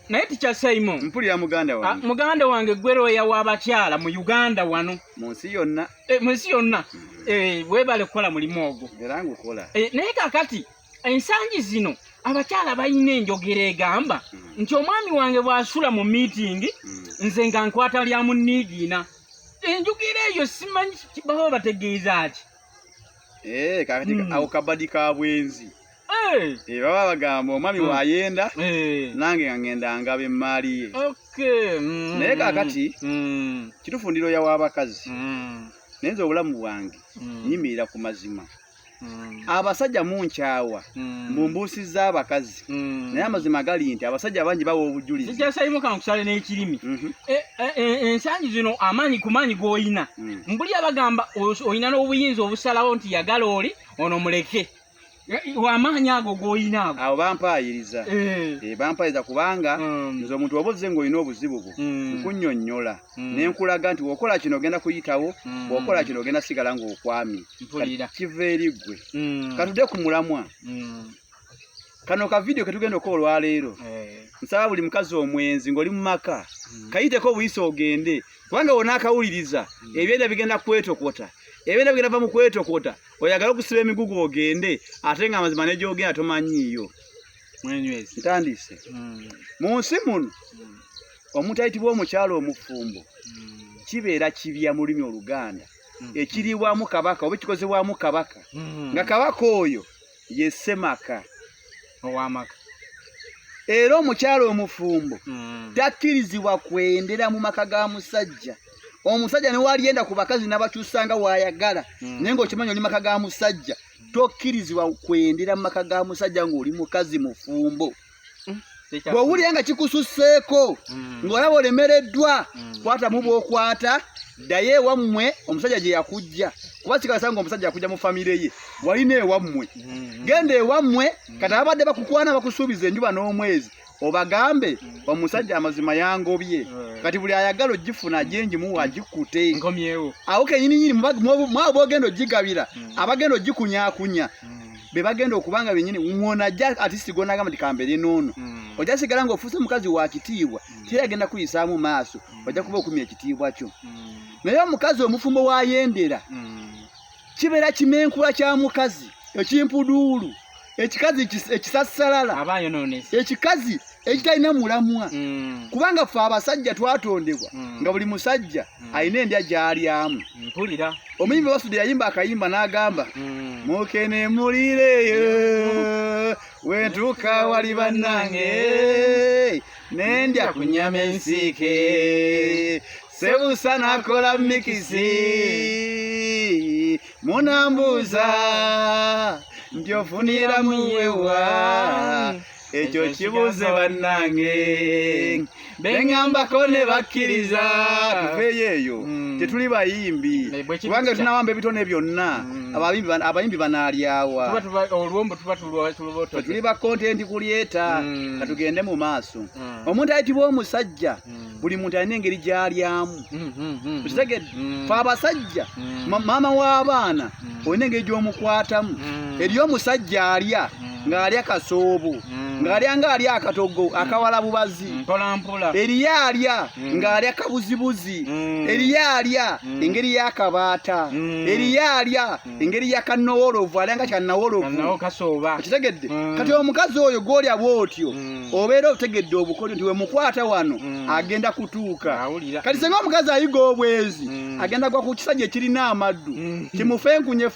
naye tikyasaimo mpulira muganda wange gwero yawa abakyala mu Uganda wano munsi yonna webale kukola mulimu ogwo era ngukola naye kakati ensangi zino abakyala balina enjogera egamba nti omwami wange bw'asula mu meeting nze nga nkwata lya munniigiina enjogera eyo simanyi baba bategeeza ki kakati awo kabadi ka bwenzi baba bagamba omwami wayenda nange ngenda ngaba emmaali ye naye kakati kitufundiro yawa abakazi nenze obulamu bwange nyimirira ku mazima abasajja munkyawa mumbuusiza abakazi naye amazima gali nti abasajja bangi bawa obujulizi sikyasayimuka nkusale n'ekirimi ensangi zino amaanyi ku maanyi g'olina mbuli abagamba olina n'obuyinza obusalawo nti yagala oli ono muleke wamaanyi ago g'olina ago awo bampayiriza bampayiriza kubanga nze omuntu oba ozze ng'olina obuzibu bwo nkunnyonnyola nenkulaga nti wokola kino ogenda kuyitawo bw'okola kino ogenda sigala ng'okwami kiva eri ggwe katudde ku mulamwa kano ka video ketugenda okola olwaleero nsaba buli mukazi omwenzi ng'oli mu maka kayiteko obuyisa ogende kubanga wona akawuliriza ebyenda bigenda kwetokota ebyenda bigenda va mu kwetokota oyagala okusiba emigugu ogende ate nga amazima n'egyogenda tomanyiiyo ntandise mu nsi muno omuntu ayitibwa omukyalo omufumbo kibeera kibya mu lulimi Oluganda ekiriibwamu kabaka oba ekikozebwamu kabaka nga kabaka oyo ye Ssemaka ow'amaka era omukyalo omufumbo takkirizibwa kwendera mu maka ga musajja omusajja ne walyenda ku bakazi n'abakyusanga wayagala naye ng'okimanyi oli maka ga musajja tokkirizibwa kwendera mu maka ga musajja ng'oli mukazi mufumbo bw'owulira nga kikususseeko ng'olaba olemereddwa kwatamu bw'okwata ddayo ewammwe omusajja gye yakujja kuba kikasa nga omusajja yakujja mu famire ye walina ewammwe genda ewammwe kati abadde bakukwana bakusuubiza enjuba n'omwezi obagambe omusajja amazima yangobye kati buli ayagala ogifuna ajenjimuwa agikute awo kenyininyini mwabo bogenda ogigabira abagenda ogikunyakunya be bagenda okubanga benyini mwonajja ati sigonagamba nti kambere noono ojja sigala ng'ofuuse mukazi wa kitiibwa tera agenda kuyisaamu maaso ojja kuba okumya ekitiibwa kyo naye omukazi omufumbo wayendera kibeera kimenkula kya mukazi ekimpuduulu ekikazi ekisassalala ekikazi ekitalina mulamwa kubanga ffe abasajja twatondebwa nga buli musajja alina endya gy'alyamu omuyimbi Wasudde yayimba akayimba n'agamba mukene mulireyo wentuuka wali bannange nendya ku nnyama ensiike sebusa nakola mikisi munambuuza nti ofunira muwewa ekyo kibuze bannange beŋŋambako ne bakkiriza tuveeyo eyo tetuli bayimbi kubanga tunawamba ebitone byonna abayimbi banaalyawa tuli ba kontenti kulyeta katugende mu maaso omuntu ayitibwa omusajja buli muntu alina engeri gy'alyamu tukitegedde fe abasajja maama w'abaana olina engeri gy'omukwatamu eri omusajja alya ng'alya kasoobo ng'alya akatogo akawala bubazi eriyo alya ng'alya kabuzibuzi eriyo alya engeri y'akabaata eriyo alya engeri y'akannowolovu alya nga kyannawolovu kitegedde kati omukazi oyo gw'olya bw'otyo obeera otegedde obukolyo nti we mukwata wano agenda kutuuka kati senga omukazi ayiga obwezi agenda gwa ku kisajja ekirina amaddu kimufenkunye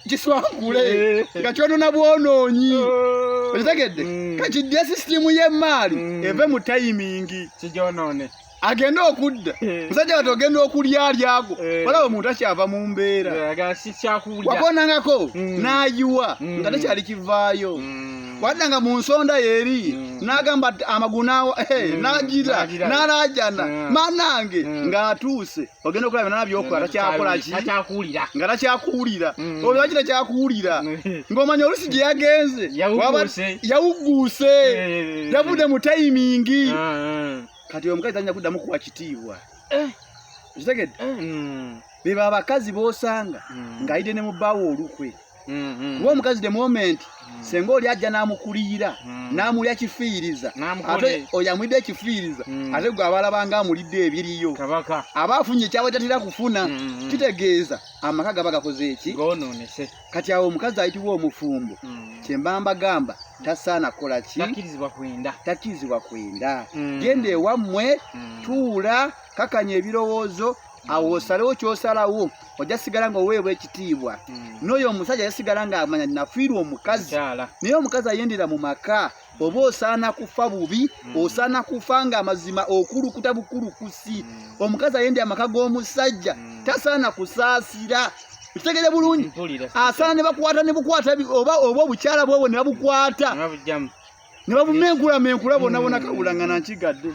kiswankule nga kyonona bwonoonyi okitegedde kakidde sisitimu y'emmaali eve mu tayimingi agenda okudda musajja kati ogenda okulyalyago olaba omuntu akyava mu mbeera wakonangako n'ayiwa nga tekyali kivaayo wadda nga mu nsonda yeri n'agamba amaguna n'agira n'alajana manange ng'atuuse ogenda okulaba byonna byokola takyakolaki nga takyakuwulira olwo lwaki takyakuwulira ng'omanya olusi gye yagenze yawugguuse yavudde mu tayimingi kati omukazi talina kuddamu kuwa kitiibwa kitegedde beba abakazi b'osanga ng'ayidde ne mu bbaawo olukwe kuba omukazi the moment senga oli ajja n'amukulira n'amulya kifiiriza ate oyo amulidde ekifiiriza ate gwe abalabanga amulidde ebiriyo aba afunye ekyaba tatera kufuna kitegeeza amaka gaba gakoze eki kati awo omukazi ayitibwa omufumbo kyemba mbagamba tasaana kukola ki takkirizibwa kwenda genda ewammwe tuula kakanya ebirowoozo awo osalewo kyosalawo ojja sigala nga oweebwa ekitiibwa n'oyo omusajja yasigala nga amanya nafiirwa omukazi naye omukazi ayendera mu maka oba osaana kufa bubi osaana kufa nga amazima okulukuta bukulukusi omukazi ayendera amaka g'omusajja tasaana kusaasira kitegere bulungi asaana ne bakwata ne bukwata oba obukyala bwobwo ne babukwata ne babumenkula bonna kabulanga nankigadde